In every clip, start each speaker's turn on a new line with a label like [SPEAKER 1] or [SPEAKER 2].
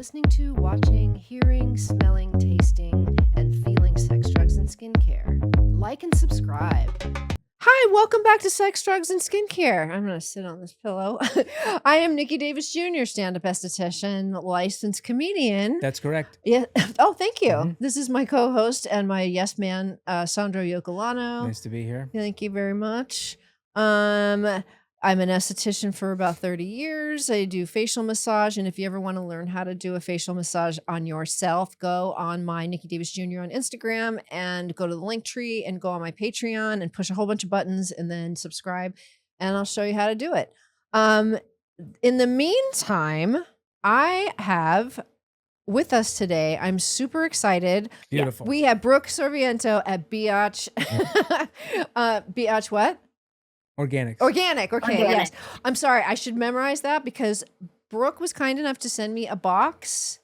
[SPEAKER 1] listening to, watching, hearing, smelling, tasting, and feeling sex, drugs, and skincare. Like and subscribe. Hi, welcome back to Sex, Drugs, and Skincare. I'm going to sit on this pillow. I am Nikki Davis Jr., stand-up esthetician, licensed comedian.
[SPEAKER 2] That's correct.
[SPEAKER 1] Yeah. Oh, thank you. This is my co-host and my yes man, Sandro Yocolano.
[SPEAKER 2] Nice to be here.
[SPEAKER 1] Thank you very much. I'm an esthetician for about 30 years. I do facial massage. And if you ever want to learn how to do a facial massage on yourself, go on my Nikki Davis Jr. on Instagram and go to the link tree and go on my Patreon and push a whole bunch of buttons and then subscribe. And I'll show you how to do it. In the meantime, I have with us today, I'm super excited.
[SPEAKER 2] Beautiful.
[SPEAKER 1] We have Brooke Sarmiento at Bee-OCH. Bee-OCH what?
[SPEAKER 2] Organics.
[SPEAKER 1] Organic. Okay, yes. I'm sorry. I should memorize that because Brooke was kind enough to send me a box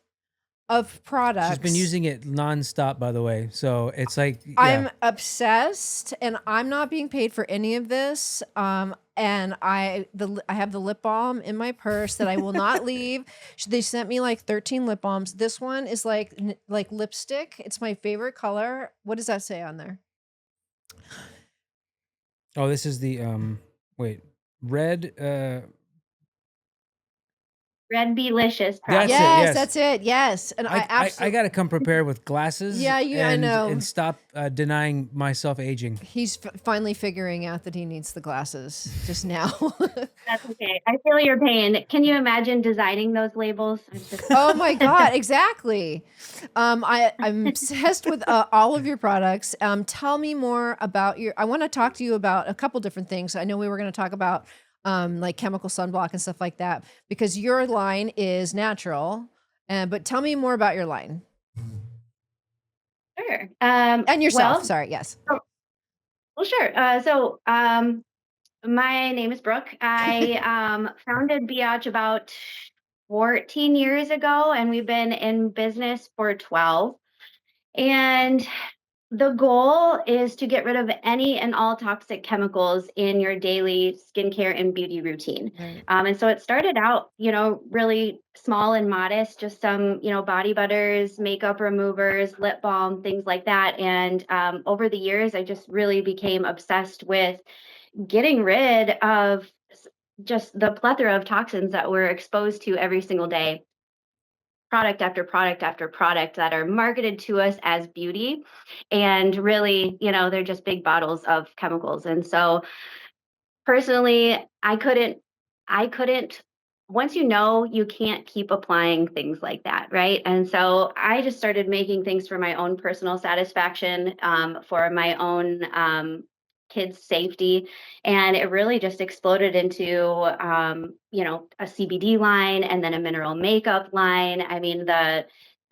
[SPEAKER 1] of products.
[SPEAKER 2] She's been using it nonstop, by the way. So it's like, yeah.
[SPEAKER 1] I'm obsessed and I'm not being paid for any of this. And I have the lip balm in my purse that I will not leave. They sent me like 13 lip balms. This one is like lipstick. It's my favorite color. What does that say on there?
[SPEAKER 2] Oh, this is the red
[SPEAKER 3] Red Beelicious.
[SPEAKER 1] That's it. Yes. And
[SPEAKER 2] I got to come prepared with glasses.
[SPEAKER 1] Yeah, I know.
[SPEAKER 2] And stop denying myself aging.
[SPEAKER 1] He's finally figuring out that he needs the glasses just now.
[SPEAKER 3] That's okay. I feel your pain. Can you imagine designing those labels?
[SPEAKER 1] Oh my God, exactly. I'm obsessed with all of your products. Tell me more about I want to talk to you about a couple different things. I know we were going to talk about like chemical sunblock and stuff like that, because your line is natural. But tell me more about your line.
[SPEAKER 3] Sure.
[SPEAKER 1] And yourself. Sorry. Yes.
[SPEAKER 3] Well, sure. So my name is Brooke. I founded BEE-OCH about 14 years ago, and we've been in business for 12. And the goal is to get rid of any and all toxic chemicals in your daily skincare and beauty routine.
[SPEAKER 1] Right.
[SPEAKER 3] And so it started out, really small and modest, just some, body butters, makeup removers, lip balm, things like that. And over the years, I just really became obsessed with getting rid of just the plethora of toxins that we're exposed to every single day. Product after product after product that are marketed to us as beauty, and really, they're just big bottles of chemicals. And so personally, I couldn't, once you can't keep applying things like that, right? And so I just started making things for my own personal satisfaction, for my own kids' safety. And it really just exploded into, a CBD line and then a mineral makeup line. I mean, the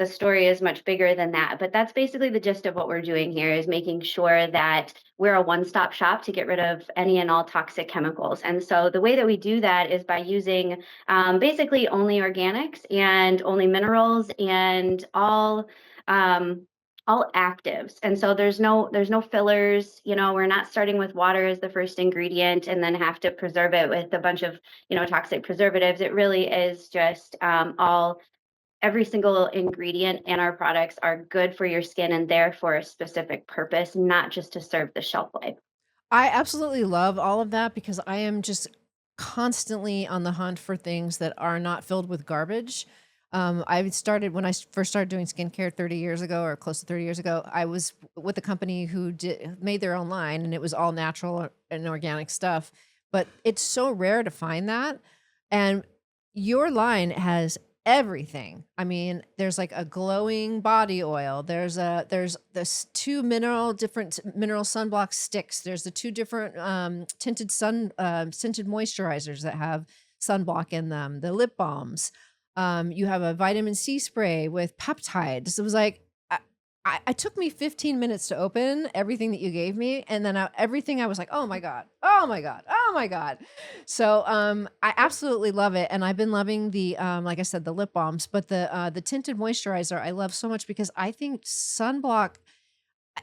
[SPEAKER 3] story is much bigger than that, but that's basically the gist of what we're doing here, is making sure that we're a one-stop shop to get rid of any and all toxic chemicals. And so the way that we do that is by using basically only organics and only minerals and all actives. And so there's no fillers. We're not starting with water as the first ingredient and then have to preserve it with a bunch of toxic preservatives. It really is just every single ingredient in our products are good for your skin and there for a specific purpose, not just to serve the shelf life.
[SPEAKER 1] I absolutely love all of that because I am just constantly on the hunt for things that are not filled with garbage. When I first started doing skincare 30 years ago, or close to 30 years ago, I was with a company who made their own line, and it was all natural and organic stuff. But it's so rare to find that. And your line has everything. I mean, there's like a glowing body oil. There's two different mineral sunblock sticks. There's the two different tinted moisturizers that have sunblock in them. The lip balms. You have a vitamin C spray with peptides. It was like, it took me 15 minutes to open everything that you gave me. And then everything I was like, oh my God, oh my God, oh my God. So I absolutely love it. And I've been loving the, like I said, the lip balms, but the tinted moisturizer I love so much because I think sunblock,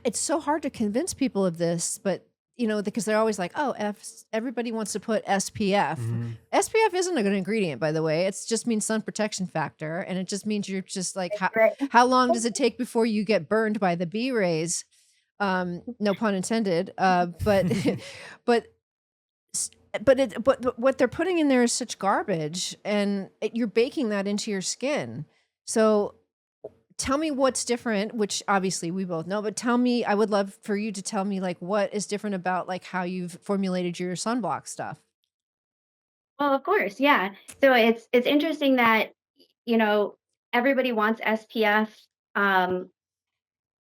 [SPEAKER 1] it's so hard to convince people of this, but you know, because they're always like, oh, everybody wants to put SPF.
[SPEAKER 2] Mm-hmm.
[SPEAKER 1] SPF isn't a good ingredient, by the way. It just means sun protection factor. And it just means you're just like,
[SPEAKER 3] Right.
[SPEAKER 1] how long does it take before you get burned by the B rays? No pun intended. But, but, but what they're putting in there is such garbage, and you're baking that into your skin. So tell me what's different, which obviously we both know, but tell me, I would love for you to tell me like what is different about like how you've formulated your sunblock stuff.
[SPEAKER 3] Well, of course, yeah. So it's interesting that, you know, everybody wants SPF, um,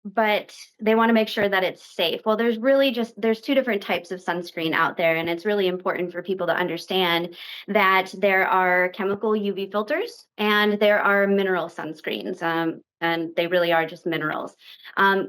[SPEAKER 3] but they want to make sure that it's safe. Well, there's two different types of sunscreen out there, and it's really important for people to understand that there are chemical UV filters and there are mineral sunscreens. And they really are just minerals.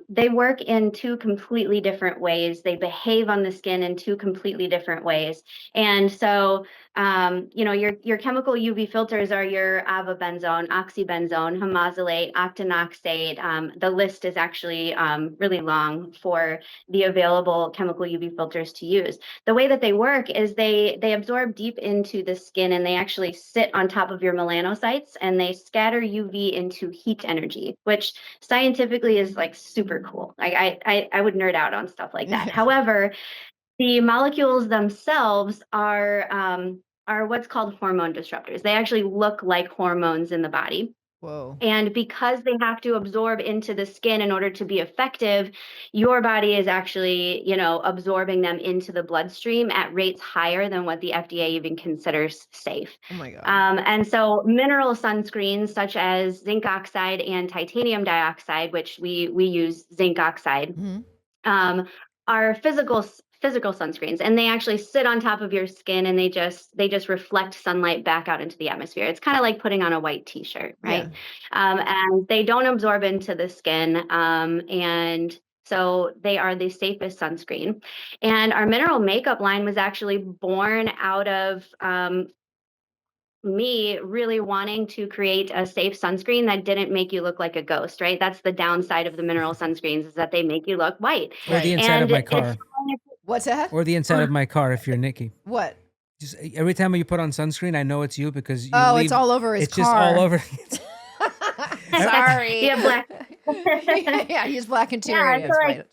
[SPEAKER 3] They work in two completely different ways. They behave on the skin in two completely different ways. And so, you know, your chemical UV filters are your avobenzone, oxybenzone, homosalate, octinoxate. The list is actually really long for the available chemical UV filters to use. The way that they work is they absorb deep into the skin, and they actually sit on top of your melanocytes, and they scatter UV into heat energy, which scientifically is like super cool. Like I would nerd out on stuff like that. However, the molecules themselves are what's called hormone disruptors. They actually look like hormones in the body.
[SPEAKER 1] Whoa.
[SPEAKER 3] And because they have to absorb into the skin in order to be effective, your body is actually, you know, absorbing them into the bloodstream at rates higher than what the FDA even considers safe.
[SPEAKER 1] Oh my God.
[SPEAKER 3] And so mineral sunscreens such as zinc oxide and titanium dioxide, which we use zinc oxide, are physical sunscreens, and they actually sit on top of your skin, and they just reflect sunlight back out into the atmosphere. It's kind of like putting on a white t-shirt, right? And they don't absorb into the skin, and so they are the safest sunscreen. And our mineral makeup line was actually born out of me really wanting to create a safe sunscreen that didn't make you look like a ghost, right? That's the downside of the mineral sunscreens, is that they make you look white.
[SPEAKER 2] Or the inside of my car.
[SPEAKER 1] What's that?
[SPEAKER 2] Or the inside of my car if you're Nicky.
[SPEAKER 1] What?
[SPEAKER 2] Just every time you put on sunscreen, I know it's you because you
[SPEAKER 1] it's all over his
[SPEAKER 2] it's
[SPEAKER 1] car.
[SPEAKER 2] just all over.
[SPEAKER 1] Sorry.
[SPEAKER 3] Yeah, black.
[SPEAKER 1] Yeah, he's black interior.
[SPEAKER 3] Yeah,
[SPEAKER 1] Yeah,
[SPEAKER 3] so like,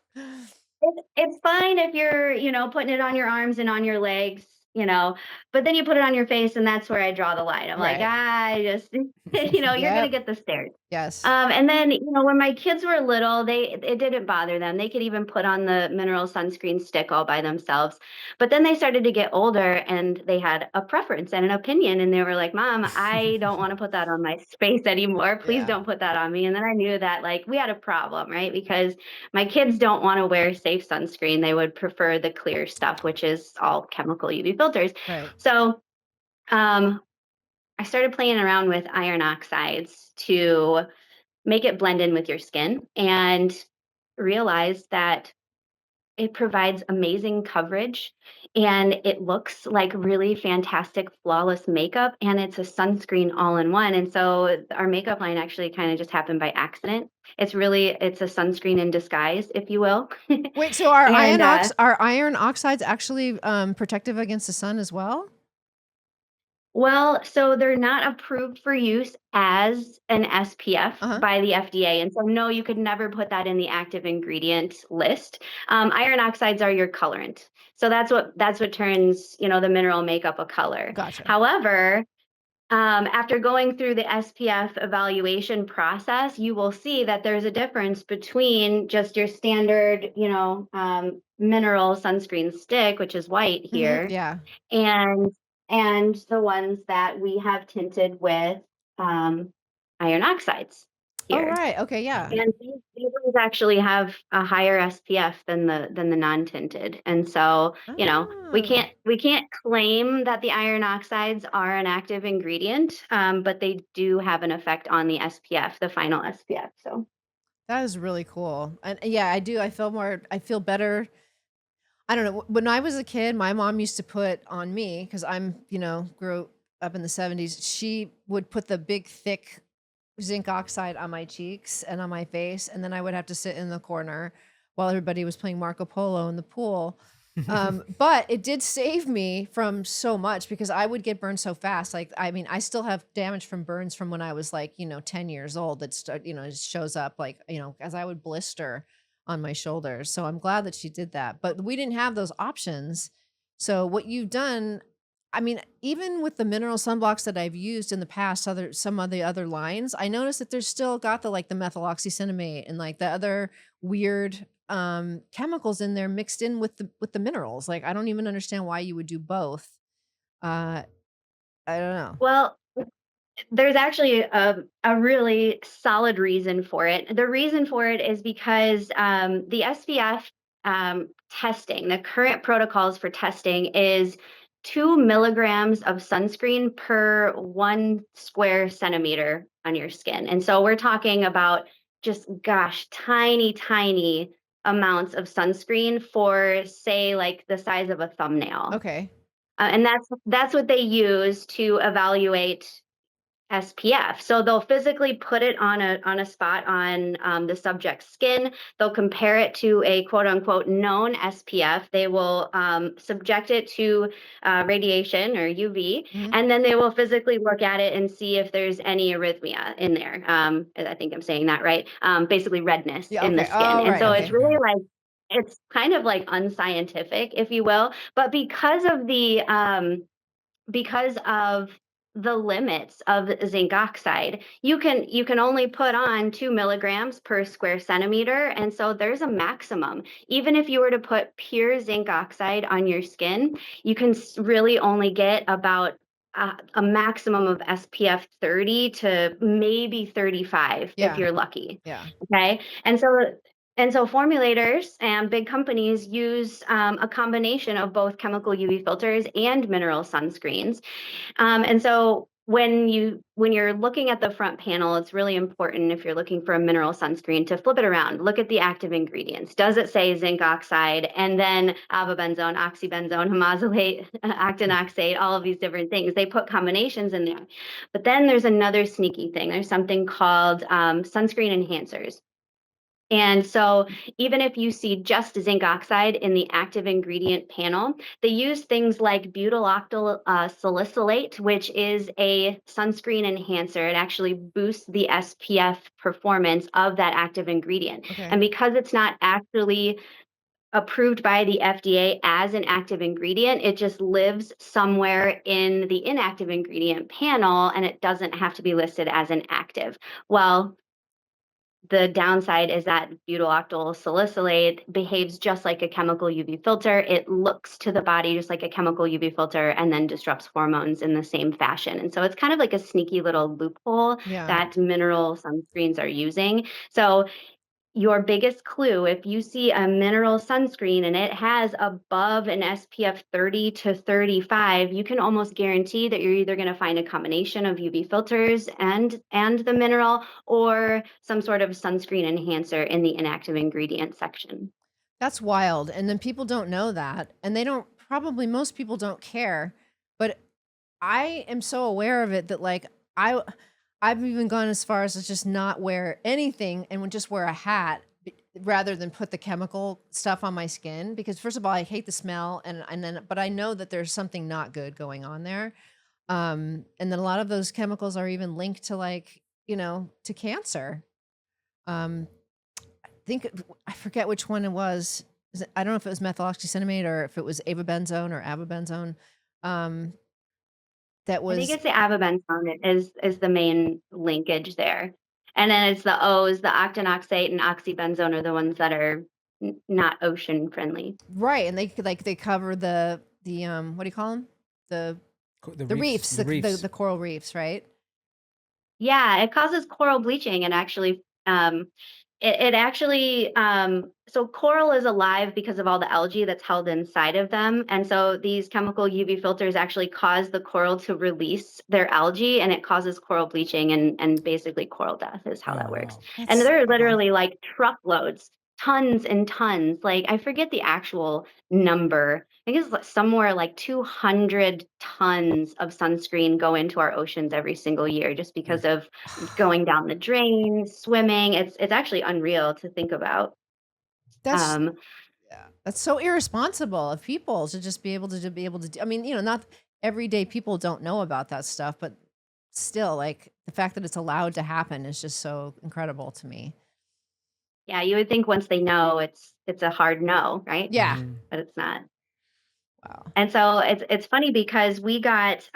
[SPEAKER 3] it's fine if you're, you know, putting it on your arms and on your legs, you know, but then you put it on your face, and that's where I draw the line. I'm like, I just, you know, you're gonna get the stares.
[SPEAKER 1] Yes.
[SPEAKER 3] And then, you know, when my kids were little, it didn't bother them. They could even put on the mineral sunscreen stick all by themselves. But then they started to get older, and they had a preference and an opinion, and they were like, Mom, I don't want to put that on my face anymore. Please don't put that on me. And then I knew that like we had a problem, right? Because my kids don't want to wear safe sunscreen. They would prefer the clear stuff, which is all chemical UV filters.
[SPEAKER 1] Right.
[SPEAKER 3] So I started playing around with iron oxides to make it blend in with your skin, and realized that it provides amazing coverage, and it looks like really fantastic, flawless makeup, and it's a sunscreen all in one. And so our makeup line actually kind of just happened by accident. It's a sunscreen in disguise, if you will.
[SPEAKER 1] Wait, so are
[SPEAKER 3] And,
[SPEAKER 1] iron oxides actually protective against the sun as well?
[SPEAKER 3] Well, so they're not approved for use as an SPF by the FDA. And so, no, you could never put that in the active ingredient list. Iron oxides are your colorant. So that's what turns, you know, the mineral makeup a color.
[SPEAKER 1] Gotcha.
[SPEAKER 3] However, after going through the SPF evaluation process, you will see that there's a difference between just your standard, you know, mineral sunscreen stick, which is white here, and the ones that we have tinted with iron oxides here.
[SPEAKER 1] Oh, right. Okay. Yeah.
[SPEAKER 3] And these ones actually have a higher SPF than the non-tinted. And so, you know, we can't claim that the iron oxides are an active ingredient, but they do have an effect on the SPF, the final SPF. So
[SPEAKER 1] that is really cool. And yeah, I do. I feel better. I don't know. When I was a kid, my mom used to put on me, because I'm, you know, grew up in the 70s. She would put the big, thick zinc oxide on my cheeks and on my face. And then I would have to sit in the corner while everybody was playing Marco Polo in the pool. But it did save me from so much because I would get burned so fast. Like, I mean, I still have damage from burns from when I was like, 10 years old that it shows up like, as I would blister on my shoulders. So I'm glad that she did that. But we didn't have those options. So what you've done, I mean, even with the mineral sunblocks that I've used in the past, some of the other lines, I noticed that there's still got the like the methyloxycinnamate and like the other weird chemicals in there mixed in with the minerals. Like I don't even understand why you would do both. Uh I don't know.
[SPEAKER 3] Well, there's actually a really solid reason for it. The reason for it is because the SPF testing, the current protocols for testing is 2 milligrams of sunscreen per 1 square centimeter on your skin. And so we're talking about just, gosh, tiny, tiny amounts of sunscreen for, say, like the size of a thumbnail.
[SPEAKER 1] Okay.
[SPEAKER 3] And that's what they use to evaluate SPF. So they'll physically put it on a spot on the subject's skin. They'll compare it to a quote unquote known SPF. They will subject it to radiation or UV,
[SPEAKER 1] Hmm.
[SPEAKER 3] and then they will physically look at it and see if there's any arrhythmia in there. I think I'm saying that right. Basically, redness
[SPEAKER 1] Yeah,
[SPEAKER 3] in the
[SPEAKER 1] okay.
[SPEAKER 3] skin,
[SPEAKER 1] Oh,
[SPEAKER 3] and
[SPEAKER 1] right,
[SPEAKER 3] so it's
[SPEAKER 1] okay.
[SPEAKER 3] really
[SPEAKER 2] Yeah.
[SPEAKER 3] like it's kind of like unscientific, if you will. But because of the limits of zinc oxide, you can only put on 2 milligrams per square centimeter, and so there's a maximum. Even if you were to put pure zinc oxide on your skin, you can really only get about a maximum of SPF 30 to maybe 35 if
[SPEAKER 1] Yeah.
[SPEAKER 3] you're lucky.
[SPEAKER 1] Yeah.
[SPEAKER 3] Okay, and so formulators and big companies use a combination of both chemical UV filters and mineral sunscreens. And so when you're looking at the front panel, it's really important if you're looking for a mineral sunscreen to flip it around. Look at the active ingredients. Does it say zinc oxide and then avobenzone, oxybenzone, homosalate, actinoxate, all of these different things? They put combinations in there. But then there's another sneaky thing. There's something called sunscreen enhancers. And so, even if you see just zinc oxide in the active ingredient panel, they use things like butyl salicylate, which is a sunscreen enhancer. It actually boosts the SPF performance of that active ingredient.
[SPEAKER 1] Okay.
[SPEAKER 3] And because it's not actually approved by the FDA as an active ingredient, it just lives somewhere in the inactive ingredient panel and it doesn't have to be listed as an active. Well, the downside is that butyl salicylate behaves just like a chemical UV filter. It looks to the body just like a chemical UV filter and then disrupts hormones in the same fashion. And so it's kind of like a sneaky little loophole
[SPEAKER 1] Yeah.
[SPEAKER 3] that mineral sunscreens are using. So your biggest clue, if you see a mineral sunscreen and it has above an SPF 30 to 35, you can almost guarantee that you're either going to find a combination of UV filters and the mineral, or some sort of sunscreen enhancer in the inactive ingredient section.
[SPEAKER 1] That's wild. And then people don't know that. And they don't probably most people don't care. But I am so aware of it that like I I've even gone as far as to just not wear anything and would just wear a hat rather than put the chemical stuff on my skin because first of all I hate the smell and then but I know that there's something not good going on there. And then a lot of those chemicals are even linked to like, to cancer. Um think I forget which one it was. I don't know if it was methoxycinnamate or if it was avobenzone or avobenzone. Um, that
[SPEAKER 3] I think
[SPEAKER 1] was
[SPEAKER 3] it's the avobenzone is the main linkage there. And then it's the O's, the octinoxate and oxybenzone are the ones that are not ocean friendly.
[SPEAKER 1] right, and they could like they cover the what do you call them? The
[SPEAKER 2] The
[SPEAKER 1] the
[SPEAKER 2] reefs.
[SPEAKER 1] reefs,
[SPEAKER 2] The reefs.
[SPEAKER 1] the coral reefs, right?
[SPEAKER 3] Yeah, it causes coral bleaching and actually it actually so coral is alive because of all the algae that's held inside of them. And so these chemical UV filters actually cause the coral to release their algae and it causes coral bleaching and basically coral death is how
[SPEAKER 2] Oh
[SPEAKER 3] that works.
[SPEAKER 2] wow.
[SPEAKER 3] And
[SPEAKER 1] That's
[SPEAKER 3] there are
[SPEAKER 1] awful.
[SPEAKER 3] literally like truckloads, tons and tons. Like I forget the actual number. I think it's somewhere like 200 tons of sunscreen go into our oceans every single year just because of going down the drain, swimming. It's actually unreal to think about.
[SPEAKER 1] That's
[SPEAKER 3] Um,
[SPEAKER 1] That's so irresponsible of people to just be able to do. I mean, not everyday people don't know about that stuff, but still, like the fact that it's allowed to happen is just so incredible to me.
[SPEAKER 3] Yeah, you would think once they know, it's a hard no, right?
[SPEAKER 1] Yeah.
[SPEAKER 2] Hmm.
[SPEAKER 3] But it's not.
[SPEAKER 1] Wow.
[SPEAKER 3] And so it's funny because we got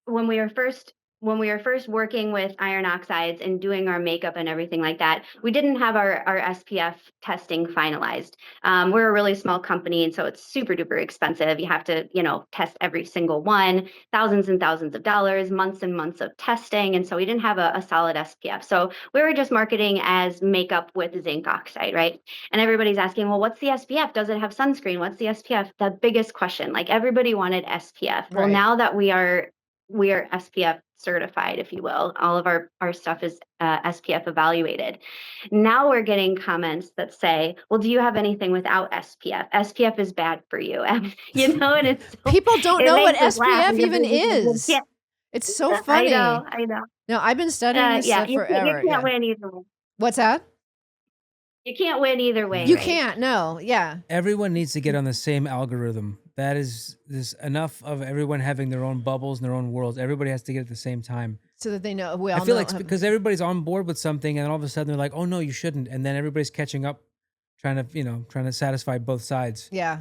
[SPEAKER 3] when we were first working with iron oxides and doing our makeup and everything like that, we didn't have our SPF testing finalized. We're a really small company, and so it's super duper expensive. You have to, test every single one, thousands and thousands of dollars, months and months of testing, and so we didn't have a solid SPF. So we were just marketing as makeup with zinc oxide, right? And everybody's asking, well, what's the SPF? Does it have sunscreen? What's the SPF? The biggest question. Like everybody wanted SPF. Well,
[SPEAKER 1] Right.
[SPEAKER 3] now that we are SPF certified, if you will, all of our stuff is SPF evaluated. Now we're getting comments that say, well, do you have anything without SPF? SPF is bad for you. And it's so,
[SPEAKER 1] People don't
[SPEAKER 3] it
[SPEAKER 1] know what
[SPEAKER 3] makes us laugh
[SPEAKER 1] SPF
[SPEAKER 3] because
[SPEAKER 1] even
[SPEAKER 3] we
[SPEAKER 1] is.
[SPEAKER 3] can't.
[SPEAKER 1] It's so
[SPEAKER 3] I know,
[SPEAKER 1] funny.
[SPEAKER 3] I know.
[SPEAKER 1] No, I've been studying this
[SPEAKER 3] Yeah,
[SPEAKER 1] stuff
[SPEAKER 3] you
[SPEAKER 1] forever.
[SPEAKER 3] can't
[SPEAKER 1] Yeah.
[SPEAKER 3] win either way.
[SPEAKER 1] What's that?
[SPEAKER 3] You can't win either way,
[SPEAKER 1] You
[SPEAKER 2] No.
[SPEAKER 3] right?
[SPEAKER 1] can't. No. Yeah.
[SPEAKER 2] Everyone needs to get on the same algorithm. That is, there's enough of everyone having their own bubbles and their own worlds. Everybody has to get at the same time.
[SPEAKER 1] So that they know. We
[SPEAKER 2] I
[SPEAKER 1] all
[SPEAKER 2] feel
[SPEAKER 1] know.
[SPEAKER 2] like because everybody's on board with something, and then all of a sudden they're like, "Oh no, you shouldn't," and then everybody's catching up, trying to satisfy both sides.
[SPEAKER 1] Yeah.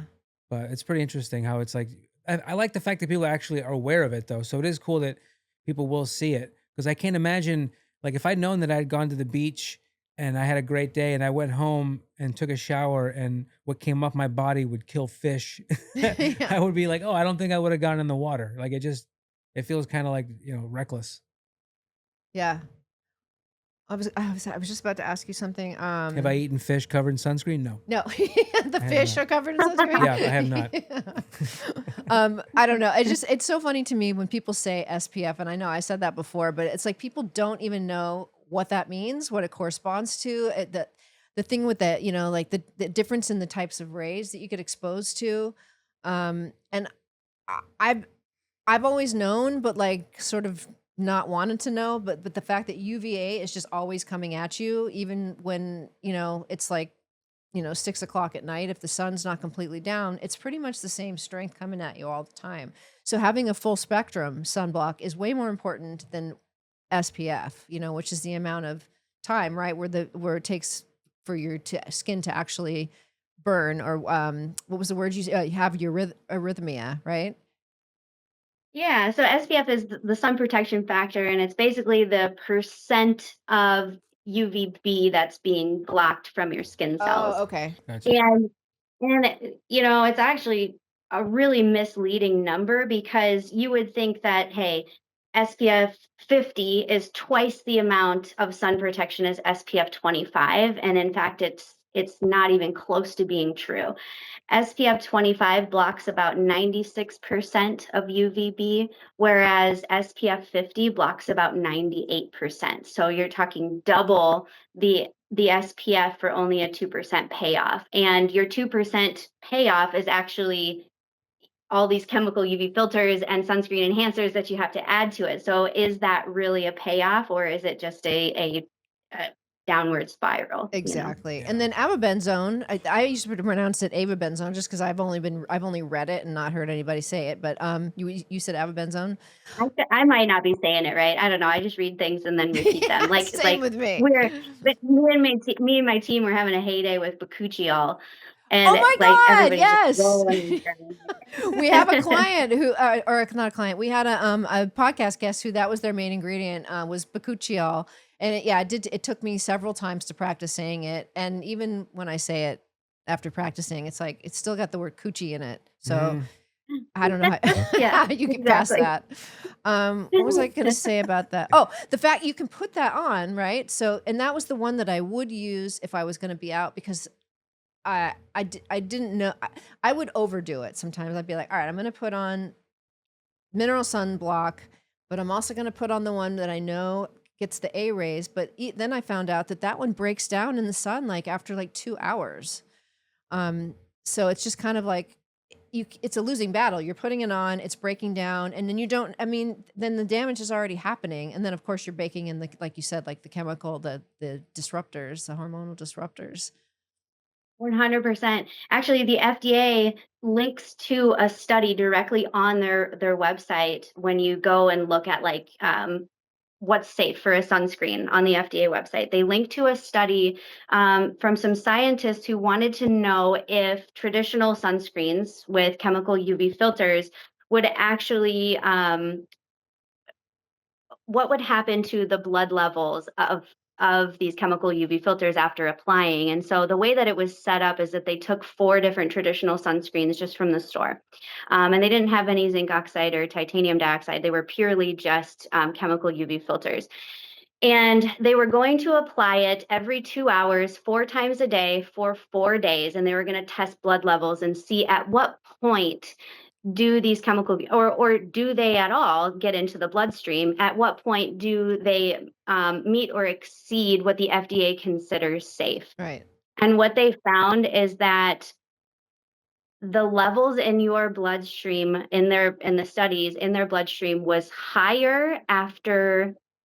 [SPEAKER 2] But it's pretty interesting how it's like. I like the fact that people actually are aware of it, though. So it is cool that people will see it, because I can't imagine, like, if I'd known that I had gone to the beach and I had a great day and I went home and took a shower and what came off my body would kill fish, I
[SPEAKER 1] Yeah.
[SPEAKER 2] would be like, oh, I don't think I would have gone in the water. Like it feels kind of like, reckless.
[SPEAKER 1] Yeah. I was just about to ask you something.
[SPEAKER 2] Have I eaten fish covered in sunscreen? No.
[SPEAKER 1] No, the
[SPEAKER 2] I have
[SPEAKER 1] fish
[SPEAKER 2] not.
[SPEAKER 1] are covered in sunscreen.
[SPEAKER 2] Yeah, I have not.
[SPEAKER 1] I don't know. It's so funny to me when people say SPF, and I know I said that before, but it's like people don't even know what that means, what it corresponds to. The thing with that, like the difference in the types of rays that you get exposed to. And I- I've I've always known, but like sort of not wanted to know. But the fact that UVA is just always coming at you, even when it's like 6 o'clock at night, if the sun's not completely down, it's pretty much the same strength coming at you all the time. So having a full spectrum sunblock is way more important than SPF, which is the amount of time, right, where it takes for your skin to actually burn, or what was the word you have, your arrhythmia, right?
[SPEAKER 3] Yeah, so SPF is the sun protection factor, and it's basically the percent of UVB that's being blocked from your skin cells.
[SPEAKER 1] Oh, okay.
[SPEAKER 2] Gotcha.
[SPEAKER 3] And it's actually a really misleading number, because you would think that, hey, SPF 50 is twice the amount of sun protection as SPF 25, and in fact it's not even close to being true. SPF 25 blocks about 96% of UVB, whereas SPF 50 blocks about 98%. So you're talking double the SPF for only a 2% payoff. And your 2% payoff is actually all these chemical UV filters and sunscreen enhancers that you have to add to it. So is that really a payoff, or is it just a downward spiral?
[SPEAKER 1] Exactly.
[SPEAKER 2] Yeah.
[SPEAKER 1] And then avobenzone, I used to pronounce it avobenzone just because I've only read it and not heard anybody say it. But you said avobenzone.
[SPEAKER 3] I might not be saying it right. I don't know. I just read things and then repeat them.
[SPEAKER 1] Yeah, same with me.
[SPEAKER 3] But me and my team were having a heyday with bakuchiol,
[SPEAKER 1] Oh
[SPEAKER 3] and
[SPEAKER 1] my
[SPEAKER 3] like
[SPEAKER 1] God,
[SPEAKER 3] everybody's just
[SPEAKER 1] yes.
[SPEAKER 3] rolling.
[SPEAKER 1] We have a client who, or not a client. We had a podcast guest who that was their main ingredient, was bakuchiol, and it took me several times to practice saying it, and even when I say it after practicing, it's like it's still got the word coochie in it. So I don't know
[SPEAKER 3] Yeah,
[SPEAKER 1] how you get past
[SPEAKER 3] exactly.
[SPEAKER 1] that. What was I going to say about that? Oh, the fact you can put that on, right? So, and that was the one that I would use if I was going to be out, because I didn't know. I would overdo it sometimes. I'd be like, all right, I'm going to put on mineral sunblock, but I'm also going to put on the one that I know gets the A rays. But then I found out that one breaks down in the sun like after like 2 hours. So it's just kind of like it's a losing battle. You're putting it on, it's breaking down, and then then the damage is already happening. And then of course you're baking in like you said, like the chemical, the disruptors, the hormonal disruptors.
[SPEAKER 3] 100%. Actually, the FDA links to a study directly on their website when you go and look at like what's safe for a sunscreen on the FDA website. They link to a study from some scientists who wanted to know if traditional sunscreens with chemical UV filters would actually what would happen to the blood levels of these chemical UV filters after applying. And so the way that it was set up is that they took 4 different traditional sunscreens just from the store. And they didn't have any zinc oxide or titanium dioxide. They were purely just chemical UV filters. And they were going to apply it every 2 hours, 4 times a day for 4 days. And they were going to test blood levels and see at what point do these chemical or do they at all get into the bloodstream? At what point do they meet or exceed what the FDA considers safe?
[SPEAKER 1] Right.
[SPEAKER 3] And what they found is that the levels in your bloodstream in the studies in their bloodstream was higher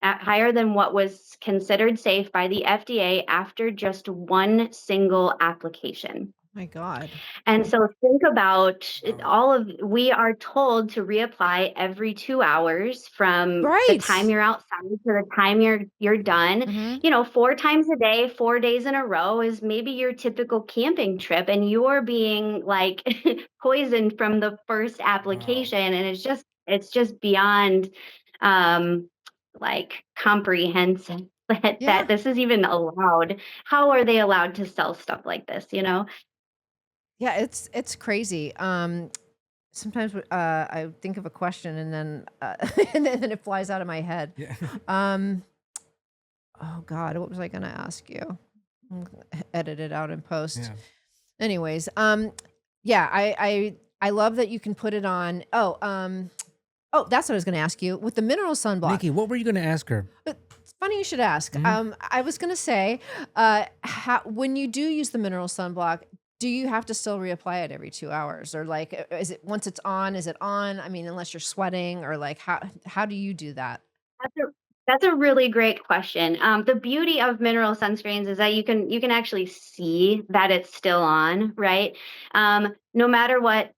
[SPEAKER 3] higher than what was considered safe by the FDA after just one single application.
[SPEAKER 1] My God.
[SPEAKER 3] And so think about
[SPEAKER 2] Wow.
[SPEAKER 3] we are told to reapply every 2 hours from the
[SPEAKER 1] Right.
[SPEAKER 3] time you're outside to the time you're done.
[SPEAKER 1] Mhm.
[SPEAKER 3] 4 times a day, 4 days in a row is maybe your typical camping trip, and you're being like poisoned from the first
[SPEAKER 2] Wow.
[SPEAKER 3] application, and it's just beyond like comprehensive that
[SPEAKER 1] Yeah.
[SPEAKER 3] this is even allowed. How are they allowed to sell stuff like this?
[SPEAKER 1] Yeah, it's crazy. Sometimes I think of a question and then and then it flies out of my head.
[SPEAKER 2] Yeah.
[SPEAKER 1] Um, oh God, what was I going to ask you? Edit it out in post.
[SPEAKER 2] Yeah.
[SPEAKER 1] Anyways, yeah, I love that you can put it on. Oh, that's what I was going to ask you with the mineral sunblock.
[SPEAKER 2] Nikki, what were you going to ask her?
[SPEAKER 1] It's funny you should ask.
[SPEAKER 2] Mhm.
[SPEAKER 1] I was going to say, when you do use the mineral sunblock, do you have to still reapply it every 2 hours, or like, is it once it's on? Is it on? I mean, unless you're sweating, or like, how do you do that?
[SPEAKER 3] That's a that's a really great question. The beauty of mineral sunscreens is that you can actually see that it's still on, right? No matter what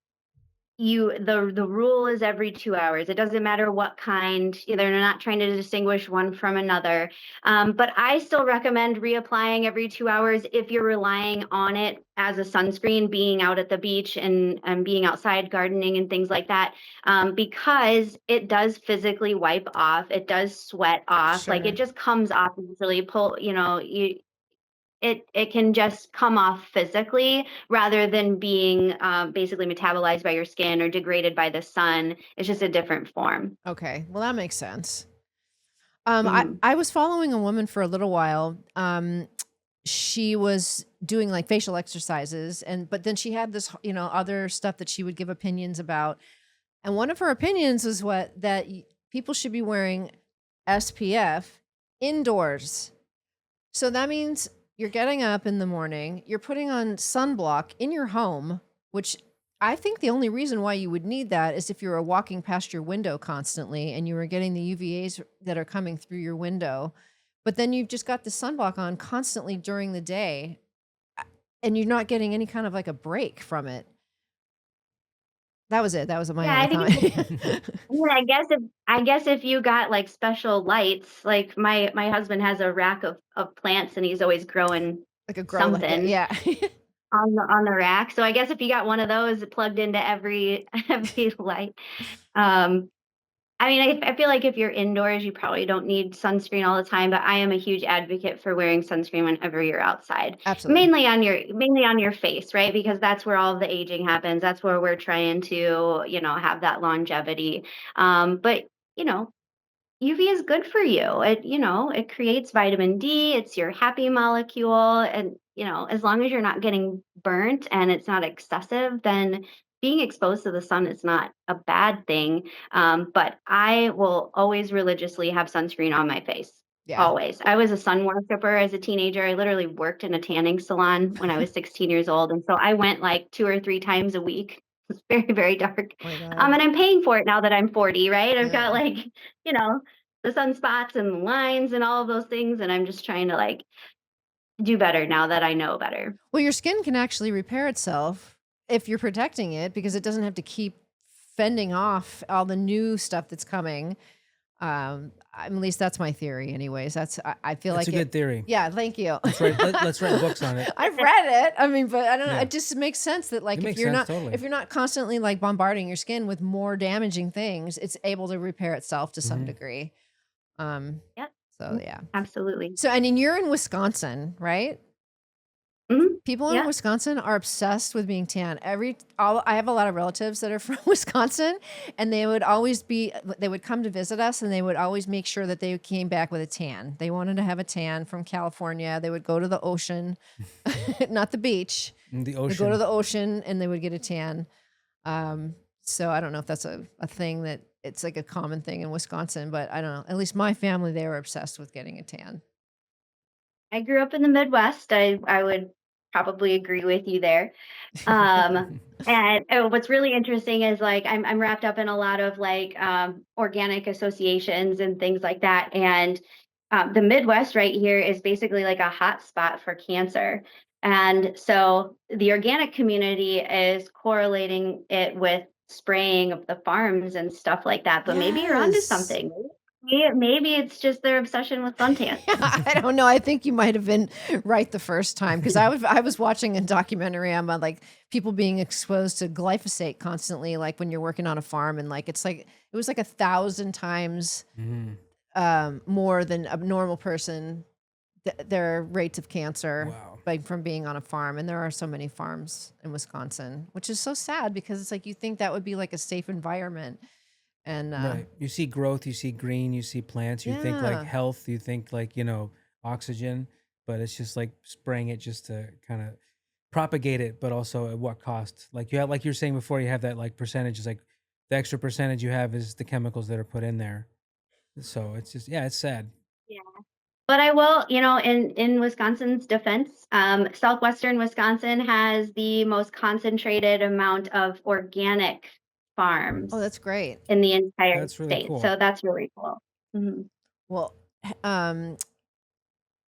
[SPEAKER 3] the rule is every 2 hours. It doesn't matter what kind. They're not trying to distinguish one from another. But I still recommend reapplying every 2 hours if you're relying on it as a sunscreen, being out at the beach and being outside gardening and things like that, because it does physically wipe off. It does sweat off. Like it
[SPEAKER 1] Sure.
[SPEAKER 3] just comes off easily. It can just come off physically rather than being basically metabolized by your skin or degraded by the sun. It's just a different form.
[SPEAKER 1] Okay. Well, that makes sense.
[SPEAKER 3] Mhm.
[SPEAKER 1] I was following a woman for a little while. She was doing like facial exercises, but then she had this, other stuff that she would give opinions about. And one of her opinions was people should be wearing SPF indoors. So that means you're getting up in the morning, you're putting on sunblock in your home, which I think the only reason why you would need that is if you were walking past your window constantly and you were getting the UVAs that are coming through your window. But then you've just got the sunblock on constantly during the day, and you're not getting any kind of like a break from it. That was it. That was my
[SPEAKER 3] Yeah,
[SPEAKER 1] only
[SPEAKER 3] I think it's
[SPEAKER 1] comment.
[SPEAKER 3] yeah, I guess if you got like special lights, like my husband has a rack of plants and he's always growing
[SPEAKER 1] Like a grow light.
[SPEAKER 3] something
[SPEAKER 1] Yeah.
[SPEAKER 3] on the rack. So I guess if you got one of those plugged into every every light, um, I mean, I feel like if you're indoors, you probably don't need sunscreen all the time, but I am a huge advocate for wearing sunscreen whenever you're outside.
[SPEAKER 1] Absolutely.
[SPEAKER 3] Mainly on your face, right? Because that's where all the aging happens. That's where we're trying to, have that longevity. But, you know, UV is good for you. It creates vitamin D. It's your happy molecule. And, as long as you're not getting burnt and it's not excessive, then being exposed to the sun is not a bad thing. But I will always religiously have sunscreen on my face.
[SPEAKER 1] Yeah.
[SPEAKER 3] Always. I was a sun worshiper as a teenager. I literally worked in a tanning salon when I was 16 years old. And so I went like 2 or 3 times a week. It's very, very dark.
[SPEAKER 1] Oh my God.
[SPEAKER 3] And I'm paying for it now that I'm 40, right? I've got
[SPEAKER 1] Yeah.
[SPEAKER 3] like, you know, the sunspots and the lines and all of those things. And I'm just trying to like do better now that I know better.
[SPEAKER 1] Well, your skin can actually repair itself if you're protecting it because it doesn't have to keep fending off all the new stuff that's coming. At least that's my theory anyways. I feel
[SPEAKER 2] That's
[SPEAKER 1] like
[SPEAKER 2] a good theory.
[SPEAKER 1] Yeah, thank you.
[SPEAKER 2] Let's write books on it.
[SPEAKER 1] I've read it. I mean, but I don't know.
[SPEAKER 2] Yeah.
[SPEAKER 1] It just makes sense that like
[SPEAKER 2] It
[SPEAKER 1] if
[SPEAKER 2] makes
[SPEAKER 1] you're
[SPEAKER 2] sense,
[SPEAKER 1] not
[SPEAKER 2] totally.
[SPEAKER 1] if you're not constantly like bombarding your skin with more damaging things, it's able to repair itself to some degree.
[SPEAKER 3] Yep.
[SPEAKER 1] So yeah.
[SPEAKER 3] Absolutely.
[SPEAKER 1] So and you're in Wisconsin, right?
[SPEAKER 3] Mhm.
[SPEAKER 1] People in
[SPEAKER 3] Yeah.
[SPEAKER 1] Wisconsin are obsessed with being tan. I have a lot of relatives that are from Wisconsin, and they would come to visit us, and they would always make sure that they came back with a tan. They wanted to have a tan from California. They would go to the ocean, not the beach.
[SPEAKER 2] The
[SPEAKER 1] They go to
[SPEAKER 2] ocean.
[SPEAKER 1] the ocean, and they would get a tan. So I don't know if that's a thing that it's like a common thing in Wisconsin, but I don't know. At least my family, they were obsessed with getting a tan.
[SPEAKER 3] I grew up in the Midwest. I would probably agree with you there. And what's really interesting is like I'm wrapped up in a lot of like organic associations and things like that. And the Midwest right here is basically like a hot spot for cancer. And so the organic community is correlating it with spraying of the farms and stuff like that. But maybe you're onto
[SPEAKER 1] Yes.
[SPEAKER 3] something. Maybe it's just their obsession with suntans.
[SPEAKER 1] I don't know. I think you might have been right the first time because I was watching a documentary about like people being exposed to glyphosate constantly, like when you're working on a farm, and like it was like 1,000 times more than a normal person, their rates of cancer
[SPEAKER 2] Wow.
[SPEAKER 1] from being on a farm. And there are so many farms in Wisconsin, which is so sad because it's like you think that would be like a safe environment. And
[SPEAKER 2] Right. You see growth, you see green, you see plants, you think like
[SPEAKER 1] Yeah.
[SPEAKER 2] health, you think like, oxygen, but it's just like spraying it just to kind of propagate it, but also at what cost? Like like you were saying before, you have that like percentage is like the extra percentage you have is the chemicals that are put in there. So it's just, yeah, it's sad.
[SPEAKER 3] Yeah. But I will, in Wisconsin's defense, southwestern Wisconsin has the most concentrated amount of organic
[SPEAKER 1] oh,
[SPEAKER 3] farms
[SPEAKER 1] that's great.
[SPEAKER 3] in the entire
[SPEAKER 2] That's really
[SPEAKER 3] state.
[SPEAKER 2] cool.
[SPEAKER 3] So that's really cool. Mhm.
[SPEAKER 1] Well,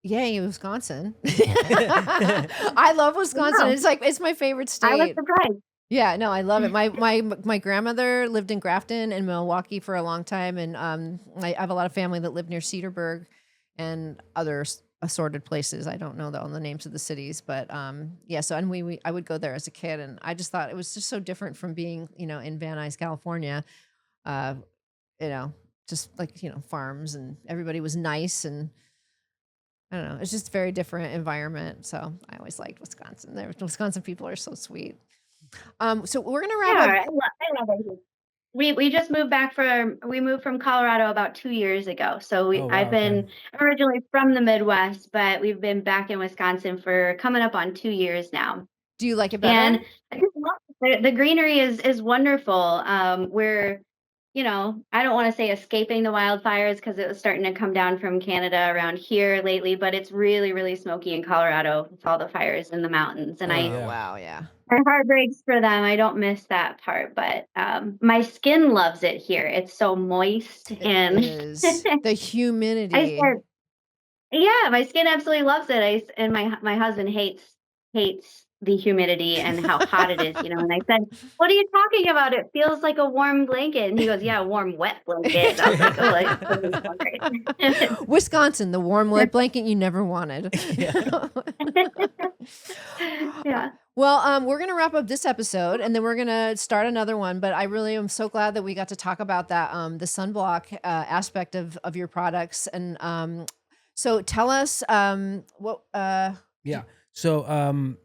[SPEAKER 1] yay, Wisconsin. I love Wisconsin.
[SPEAKER 3] Wow.
[SPEAKER 1] It's my favorite
[SPEAKER 3] I was
[SPEAKER 1] state.
[SPEAKER 3] surprised.
[SPEAKER 1] Yeah, no, I love it. My grandmother lived in Grafton and Milwaukee for a long time, and I have a lot of family that live near Cedarburg and other assorted places. I don't know all the names of the cities, but yeah. So and I would go there as a kid, and I just thought it was just so different from being in Van Nuys, California. Uh, just like farms, and everybody was nice, and I don't know. It's just a very different environment. So I always liked Wisconsin. Wisconsin people are so sweet. So we're gonna wrap up.
[SPEAKER 3] Yeah, I love it. We moved from Colorado about 2 years ago. So
[SPEAKER 2] Oh, wow.
[SPEAKER 3] I've
[SPEAKER 2] Okay.
[SPEAKER 3] been originally from the Midwest, but we've been back in Wisconsin for coming up on 2 years now.
[SPEAKER 1] Do you like it
[SPEAKER 3] And
[SPEAKER 1] better?
[SPEAKER 3] I just love the greenery is wonderful. We're, I don't want to say escaping the wildfires because it was starting to come down from Canada around here lately, but it's really, really smoky in Colorado with all the fires in the mountains. And
[SPEAKER 2] Oh,
[SPEAKER 1] Oh
[SPEAKER 2] yeah.
[SPEAKER 1] wow, yeah.
[SPEAKER 3] my heart breaks for them. I don't miss that part, but my skin loves it here. It's so moist
[SPEAKER 1] It
[SPEAKER 3] and
[SPEAKER 1] is the
[SPEAKER 3] I
[SPEAKER 1] humidity.
[SPEAKER 3] said, yeah, my skin absolutely loves it. And my husband hates the humidity and how hot it is, And I said, "What are you talking about? It feels like a warm blanket." And he goes, "Yeah, a warm wet blanket." I was like, "Oh, that doesn't sound great."
[SPEAKER 1] Wisconsin, the warm wet blanket you never wanted.
[SPEAKER 3] Yeah.
[SPEAKER 1] Well, we're gonna wrap up this episode, and then we're gonna start another one. But I really am so glad that we got to talk about that, the sunblock aspect of your products. And so tell us what.
[SPEAKER 2] Yeah. So,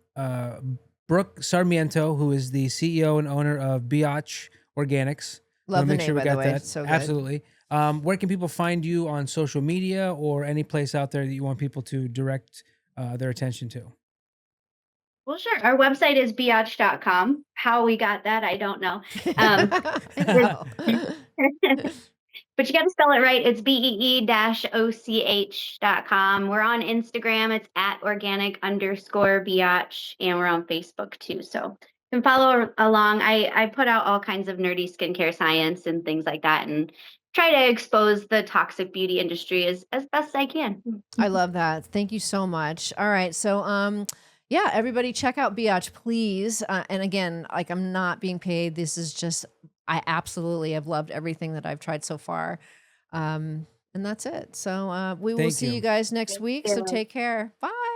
[SPEAKER 2] Brooke Sarmiento, who is the CEO and owner of BEE-OCH Organics.
[SPEAKER 1] Love
[SPEAKER 2] Wanna
[SPEAKER 1] the
[SPEAKER 2] make
[SPEAKER 1] name,
[SPEAKER 2] sure we
[SPEAKER 1] by the
[SPEAKER 2] got
[SPEAKER 1] way.
[SPEAKER 2] that.
[SPEAKER 1] It's so good.
[SPEAKER 2] Absolutely. Where can people find you on social media or any place out there that you want people to direct their attention to?
[SPEAKER 3] Well, sure. Our website is beeoch.com. How we got that, I don't know.
[SPEAKER 1] I know.
[SPEAKER 3] But you got to spell it right. It's BEE-OCH.com. We're on Instagram. It's at organic_BEOCH. And we're on Facebook too. So you can follow along. I put out all kinds of nerdy skincare science and things like that and try to expose the toxic beauty industry as best I can.
[SPEAKER 1] I love that. Thank you so much. All right. So, yeah, everybody check out BEOCH, please. And again, like I'm not being paid. This is just, I absolutely have loved everything that I've tried so far. And that's it. So, we will
[SPEAKER 2] Thank
[SPEAKER 1] see you
[SPEAKER 2] you.
[SPEAKER 1] guys next
[SPEAKER 3] Thank
[SPEAKER 1] week. So
[SPEAKER 3] you.
[SPEAKER 1] take care. Bye.